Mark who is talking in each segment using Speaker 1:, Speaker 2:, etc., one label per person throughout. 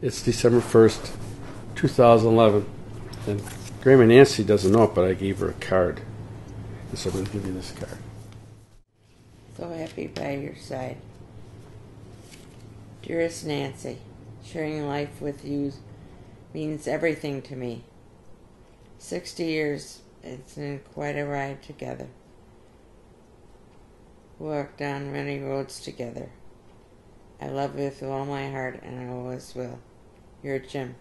Speaker 1: It's December 1st, 2011, and Grandma Nancy doesn't know it, but I gave her a card. And so I'm going to give you this card.
Speaker 2: So happy by your side. Dearest Nancy, sharing life with you means everything to me. 60 years, it's been quite a ride together. We walked down many roads together. I love you with all my heart, and I always will. Your Jim.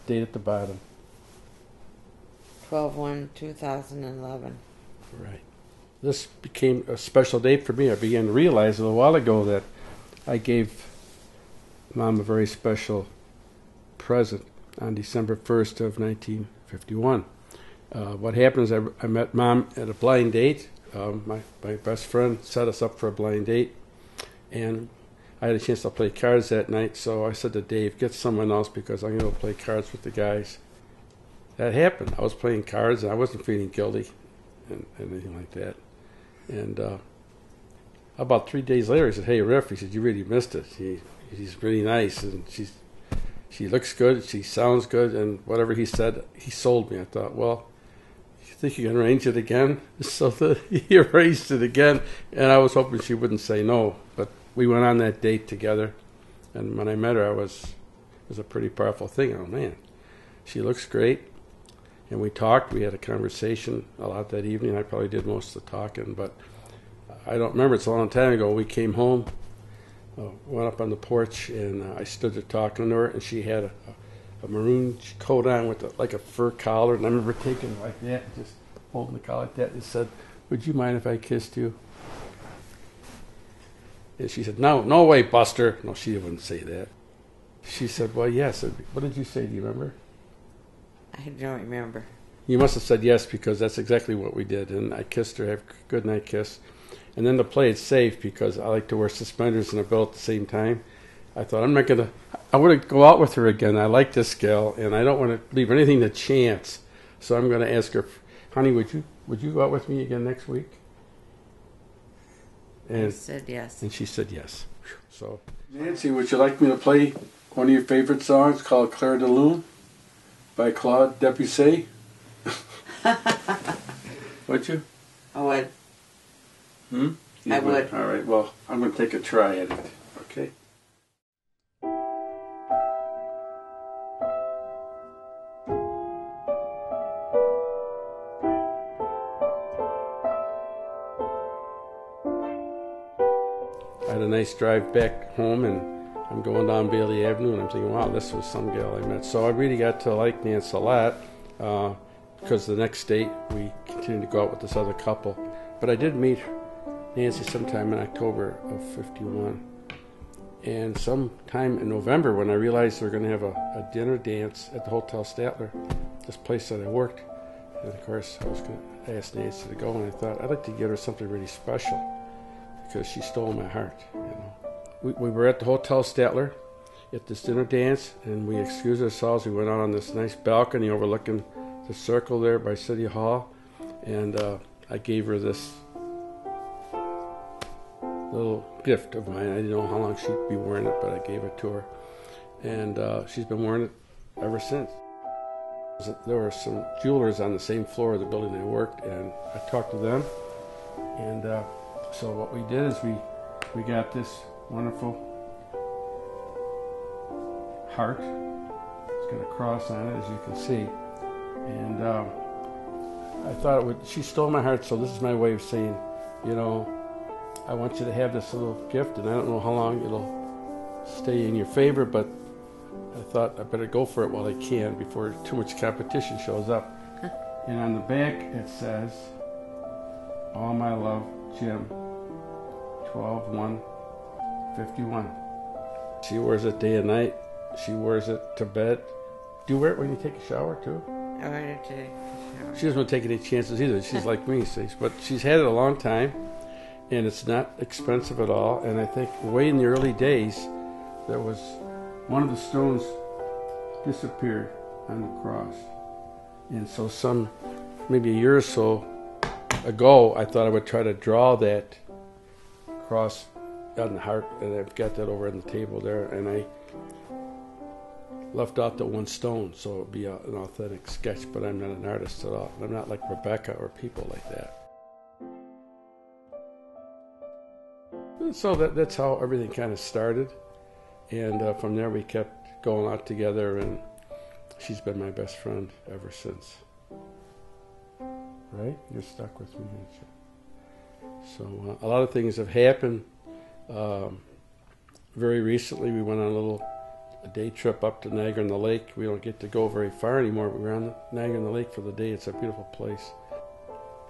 Speaker 1: Date at the bottom.
Speaker 2: 12/1/2011.
Speaker 1: Right. This became a special date for me. I began to realize a little while ago that I gave Mom a very special present on December 1st of 1951. What happened is I met Mom at a blind date. My best friend set us up for a blind date, and I had a chance to play cards that night, so I said to Dave, get someone else because I'm going to play cards with the guys. That happened. I was playing cards, and I wasn't feeling guilty and anything like that. And about 3 days later, he said, hey, Riff, he said, you really missed it. She's really nice, and she looks good, she sounds good, and whatever he said, he sold me. I thought, well, you think you can arrange it again? So he arranged it again, and I was hoping she wouldn't say no. But we went on that date together, and when I met her, it was a pretty powerful thing. Oh, man, she looks great. And we talked. We had a conversation a lot that evening. I probably did most of the talking, but I don't remember. It's a long time ago. We came home, went up on the porch, and I stood there talking to her, and she had a maroon coat on with like a fur collar, and I remember taking it like that, just holding the collar like that, and said, would you mind if I kissed you? And she said, no way, Buster. No, she wouldn't say that. She said, well, yes. What did you say? Do you remember?
Speaker 2: I don't remember.
Speaker 1: You must have said yes, because that's exactly what we did. And I kissed her, have a good night kiss. And then to play it safe, because I like to wear suspenders and a belt at the same time, I thought, I want to go out with her again. I like this gal, and I don't want to leave anything to chance. So I'm going to ask her, honey, would you go out with me again next week? And
Speaker 2: I said yes.
Speaker 1: And she said yes. So, Nancy, would you like me to play one of your favorite songs called Claire de Lune by Claude Debussy? Would you?
Speaker 2: I would.
Speaker 1: You
Speaker 2: I would.
Speaker 1: All right, well, I'm going to take a try at it, okay? I had a nice drive back home, and I'm going down Bailey Avenue, and I'm thinking, wow, this was some gal I met. So I really got to like Nancy a lot, because the next date we continued to go out with this other couple. But I did meet Nancy sometime in October of 51. And sometime in November, when I realized we were going to have a dinner dance at the Hotel Statler, this place that I worked, and of course I was going to ask Nancy to go, and I thought I'd like to give her something really special, because she stole my heart, you know. We were at the Hotel Statler at this dinner dance, and we excused ourselves. We went out on this nice balcony overlooking the circle there by City Hall, and I gave her this little gift of mine. I didn't know how long she'd be wearing it, but I gave it to her, and she's been wearing it ever since. There were some jewelers on the same floor of the building I worked, and I talked to them, and so what we did is we got this wonderful heart. It's got a cross on it, as you can see, and I thought she stole my heart, so this is my way of saying, you know, I want you to have this little gift, and I don't know how long it'll stay in your favor, but I thought I better go for it while I can before too much competition shows up. And on the back it says, all my love, Jim, 12/1/51. She wears it day and night. She wears it to bed. Do you wear it when you take a shower too?
Speaker 2: I wanted to take a shower.
Speaker 1: She doesn't want to take any chances either. She's like me, see. But she's had it a long time, and it's not expensive at all. And I think way in the early days, there was one of the stones disappeared on the cross. And so maybe a year or so ago, I thought I would try to draw that cross on the heart, and I've got that over on the table there, and I left out the one stone, so it'd be an authentic sketch, but I'm not an artist at all. I'm not like Rebecca or people like that. And so that's how everything kind of started, and from there we kept going out together, and she's been my best friend ever since. Right? You're stuck with me, aren't you? So a lot of things have happened. Very recently we went on a day trip up to Niagara-on-the-Lake. We don't get to go very far anymore, but we're on Niagara-on-the-Lake for the day. It's a beautiful place.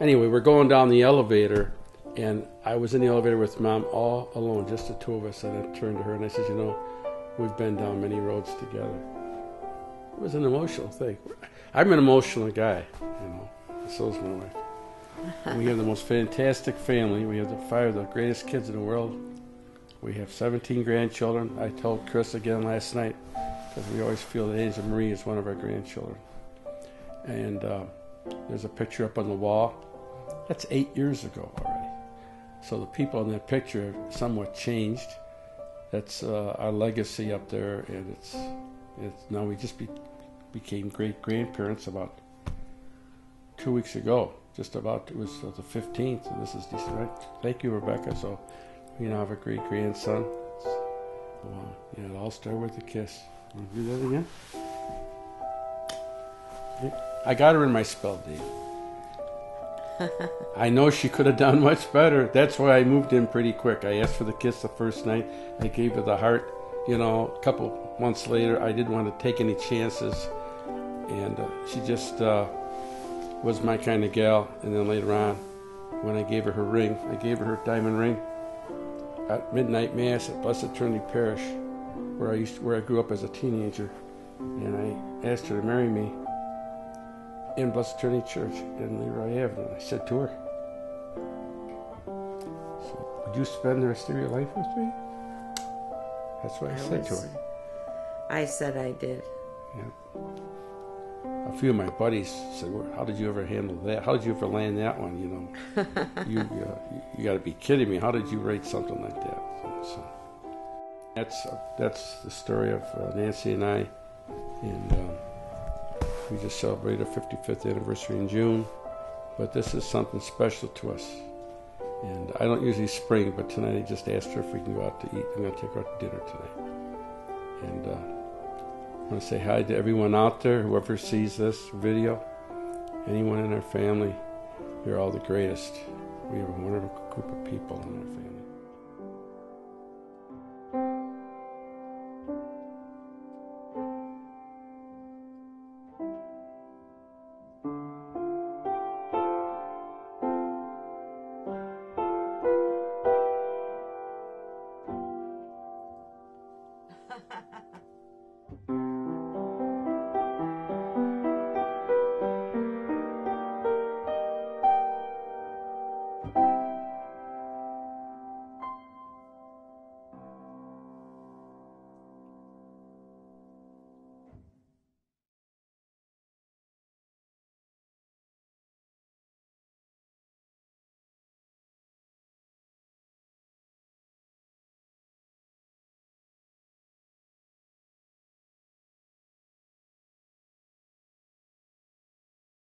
Speaker 1: Anyway, we're going down the elevator, and I was in the elevator with Mom all alone, just the two of us, and I turned to her and I said, you know, we've been down many roads together. It was an emotional thing. I'm an emotional guy, you know. So is my wife. And we have the most fantastic family. We have 5 of the greatest kids in the world. We have 17 grandchildren. I told Chris again last night, because we always feel that Angel Marie is one of our grandchildren. And there's a picture up on the wall. That's 8 years ago already. So the people in that picture have somewhat changed. That's our legacy up there, and it's now we just became great-grandparents about 2 weeks ago. Just about, it was the 15th, and this is December. Thank you, Rebecca. So we now have a great grandson. Wow. Yeah, it all started with a kiss. Want to do that again? Yeah. I got her in my spell, Dave. I know she could have done much better. That's why I moved in pretty quick. I asked for the kiss the first night. I gave her the heart. You know, a couple months later, I didn't want to take any chances. And she just was my kind of gal. And then later on, when I gave her her ring, I gave her her diamond ring at midnight mass at Blessed Trinity Parish, where I grew up as a teenager. And I asked her to marry me in Blessed Trinity Church in Leroy Avenue. I said to her, so, would you spend the rest of your life with me? That's what I said to her.
Speaker 2: I said I did.
Speaker 1: Yeah. A few of my buddies said, well, how did you ever handle that? How did you ever land that one? You know, you got to be kidding me. How did you write something like that? So that's the story of Nancy and I. And we just celebrated our 55th anniversary in June. But this is something special to us. And I don't usually spring, but tonight I just asked her if we can go out to eat. I'm going to take her out to dinner tonight. And I want to say hi to everyone out there, whoever sees this video, anyone in our family. You're all the greatest. We have a wonderful group of people in our family.